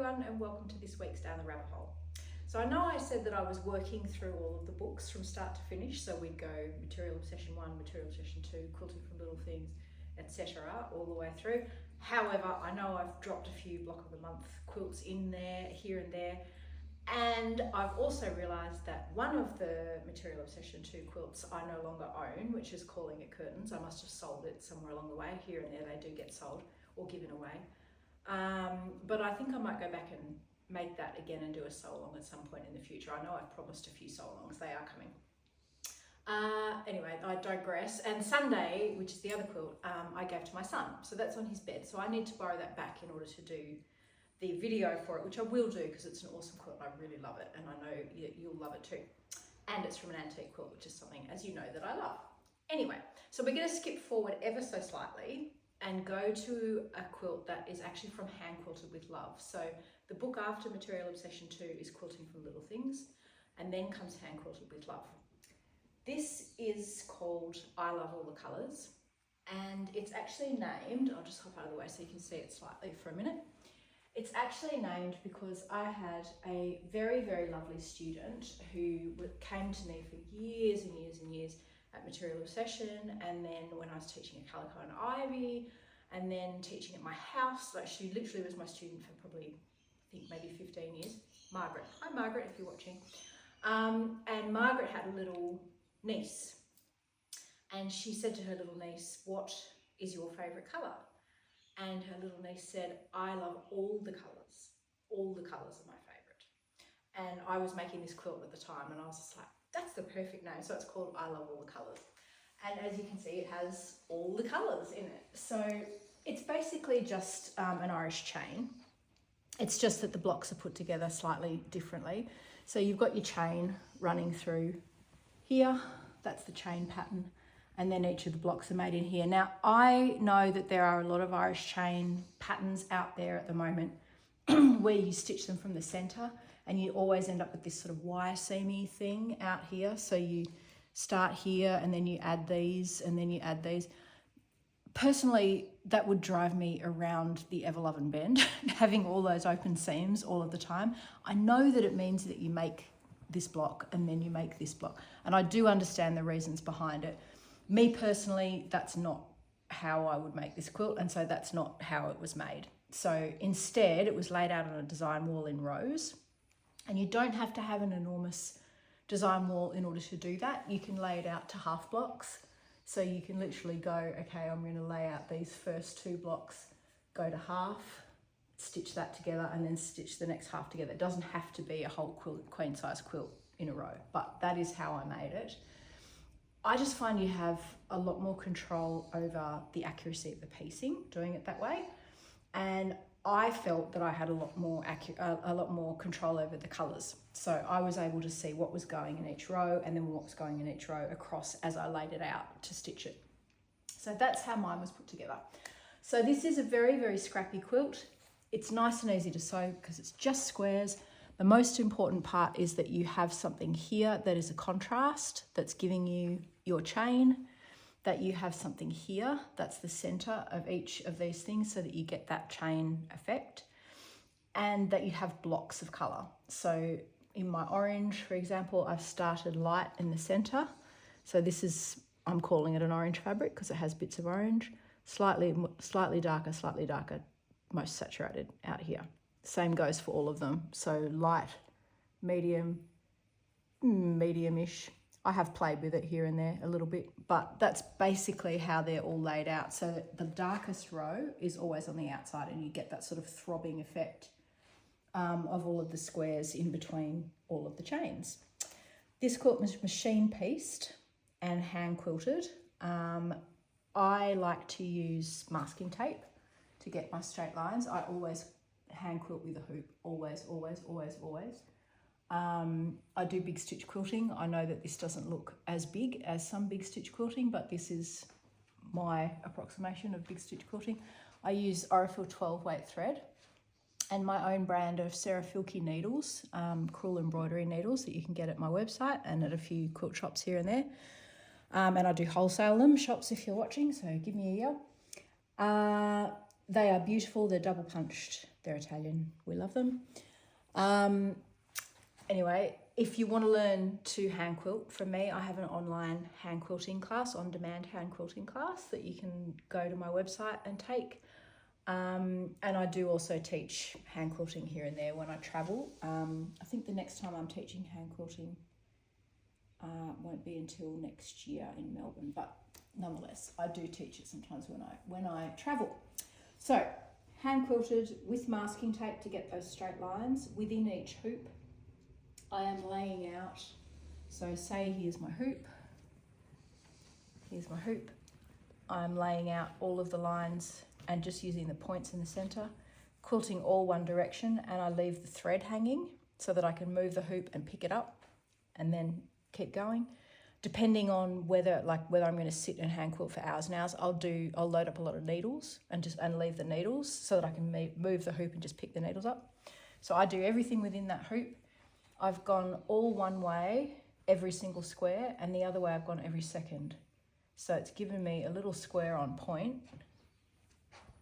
everyone and welcome to this week's Down the Rabbit Hole. So I know I said that I was working through all of the books from start to finish, so we'd go Material Obsession 1, Material Obsession 2, Quilting from Little Things, etc. all the way through. However, I know I've dropped a few block of the month quilts in there, here and there, and I've also realised that one of the Material Obsession 2 quilts I no longer own, which is Calling It Curtains. I must have sold it somewhere along the way. Here and there they do get sold or given away. But I think I might go back and make that again and do a sew-along at some point in the future. I know I've promised a few sew-alongs, they are coming. Anyway, I digress. And Sunday, which is the other quilt, I gave to my son. So that's on his bed. So I need to borrow that back in order to do the video for it, which I will do because it's an awesome quilt. I really love it and I know you'll love it too. And it's from an antique quilt, which is something, as you know, that I love. Anyway, so we're going to skip forward ever so slightly and go to a quilt that is actually from Hand Quilted with Love. So the book after Material Obsession 2 is Quilting from Little Things, and then comes Hand Quilted with Love. This is called I Love All the Colours, and it's actually named, I'll just hop out of the way so you can see it slightly for a minute. It's actually named because I had a very, very lovely student who came to me for years and years and years at Material Obsession, and then when I was teaching at Calico and Ivy, and then teaching at my house. Like, she literally was my student for probably, I think maybe 15 years. Margaret. Hi Margaret, if you're watching. And Margaret had a little niece, and she said to her little niece, "What is your favourite colour?" And her little niece said, "I love all the colours. All the colours are my favourite." And I was making this quilt at the time, and I was just like, that's the perfect name. So it's called I Love All the Colours. And as you can see, it has all the colours in it. So it's basically just an Irish chain. It's just that the blocks are put together slightly differently. So you've got your chain running through here. That's the chain pattern. And then each of the blocks are made in here. Now, I know that there are a lot of Irish chain patterns out there at the moment where you stitch them from the centre, and you always end up with this sort of wire seamy thing out here. So you start here and then you add these and then you add these. Personally, that would drive me around the ever-loving bend, having all those open seams all of the time. I know that it means that you make this block and then you make this block. And I do understand the reasons behind it. Me personally, that's not how I would make this quilt, and so that's not how it was made. So instead, it was laid out on a design wall in rows. And you don't have to have an enormous design wall in order to do that. You can lay it out to half blocks. So you can literally go, okay, I'm going to lay out these first two blocks, go to half, stitch that together, and then stitch the next half together. It doesn't have to be a whole quilt, queen size quilt in a row, but that is how I made it. I just find you have a lot more control over the accuracy of the piecing doing it that way. And I felt that I had a lot more control over the colours. So I was able to see what was going in each row and then what was going in each row across as I laid it out to stitch it. So that's how mine was put together. So this is a very, very scrappy quilt. It's nice and easy to sew because it's just squares. The most important part is that you have something here that is a contrast that's giving you your chain, that you have something here that's the center of each of these things so that you get that chain effect, and that you have blocks of color. So in my orange, for example, I've started light in the center. So this is, I'm calling it an orange fabric because it has bits of orange, slightly darker, most saturated out here. Same goes for all of them. So light, medium, medium-ish. I have played with it here and there a little bit, but that's basically how they're all laid out. So that the darkest row is always on the outside, and you get that sort of throbbing effect of all of the squares in between all of the chains. This quilt was machine pieced and hand quilted. I like to use masking tape to get my straight lines. I always hand quilt with a hoop, always. I do big stitch quilting. I know that this doesn't look as big as some big stitch quilting, but this is my approximation of big stitch quilting. I use Orifil 12 weight thread and my own brand of Sarah Filkey needles, crewel embroidery needles that you can get at my website and at a few quilt shops here and there. And I do wholesale them, shops if you're watching, so give me a yell. They are beautiful, they're double punched They're Italian. We love them. Anyway, if you want to learn to hand quilt from me, I have an online hand quilting class, on-demand hand quilting class that you can go to my website and take. And I do also teach hand quilting here and there when I travel. I think the next time I'm teaching hand quilting won't be until next year in Melbourne, but nonetheless, I do teach it sometimes when I travel. So, hand quilted with masking tape to get those straight lines within each hoop. I am laying out, so say here's my hoop, I'm laying out all of the lines and just using the points in the centre, quilting all one direction, and I leave the thread hanging so that I can move the hoop and pick it up and then keep going. Depending on whether I'm going to sit and hand quilt for hours and hours, I'll load up a lot of needles and leave the needles so that I can move the hoop and just pick the needles up. So I do everything within that hoop. I've gone all one way, every single square, and the other way I've gone every second. So it's given me a little square on point.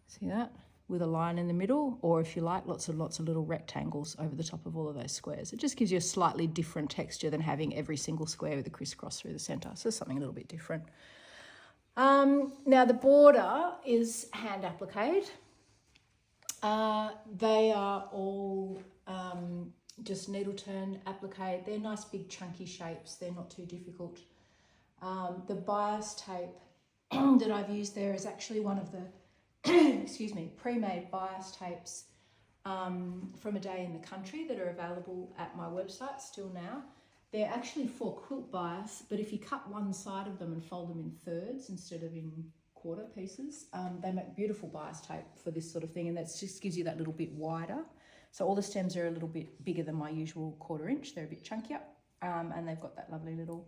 See that? With a line in the middle, or if you like, lots of little rectangles over the top of all of those squares. It just gives you a slightly different texture than having every single square with a crisscross through the centre. So something a little bit different. Now the border is hand appliqued. They are all just needle turn applique. They're nice big chunky shapes. They're not too difficult. The bias tape that I've used there is actually one of the pre-made bias tapes from A Day in the Country that are available at my website still now. They're actually for quilt bias, but if you cut one side of them and fold them in thirds instead of in quarter pieces, they make beautiful bias tape for this sort of thing, and that just gives you that little bit wider. So all the stems are a little bit bigger than my usual 1/4 inch. They're a bit chunkier, and they've got that lovely little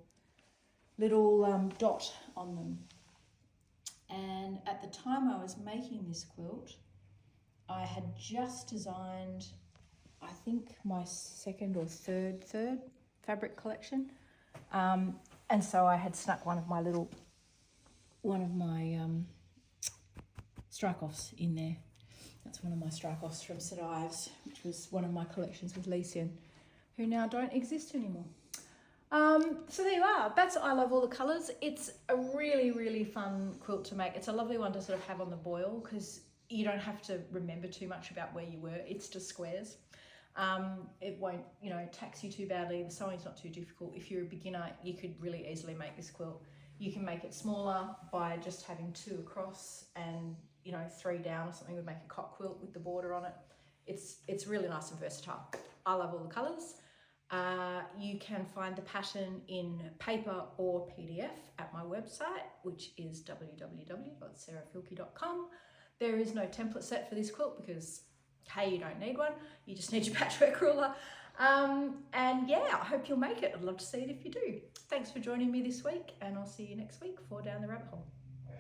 dot on them. And at the time I was making this quilt, I had just designed, I think, my second or third fabric collection. And so I had snuck one of my strike-offs in there. That's one of my strike-offs from St Ives, which was one of my collections with Lysian, who now don't exist anymore. So there you are. That's I Love All the Colours. It's a really, really fun quilt to make. It's a lovely one to sort of have on the boil because you don't have to remember too much about where you were. It's just squares. It won't, tax you too badly. The sewing's not too difficult. If you're a beginner, you could really easily make this quilt. You can make it smaller by just having 2 across and, 3 down or something would make a cock quilt with the border on it. It's really nice and versatile. I love all the colours. You can find the pattern in paper or PDF at my website, which is www.sarahfilke.com. There is no template set for this quilt because, hey, you don't need one. You just need your patchwork ruler. And yeah, I hope you'll make it. I'd love to see it if you do. Thanks for joining me this week, and I'll see you next week for Down the Rabbit Hole.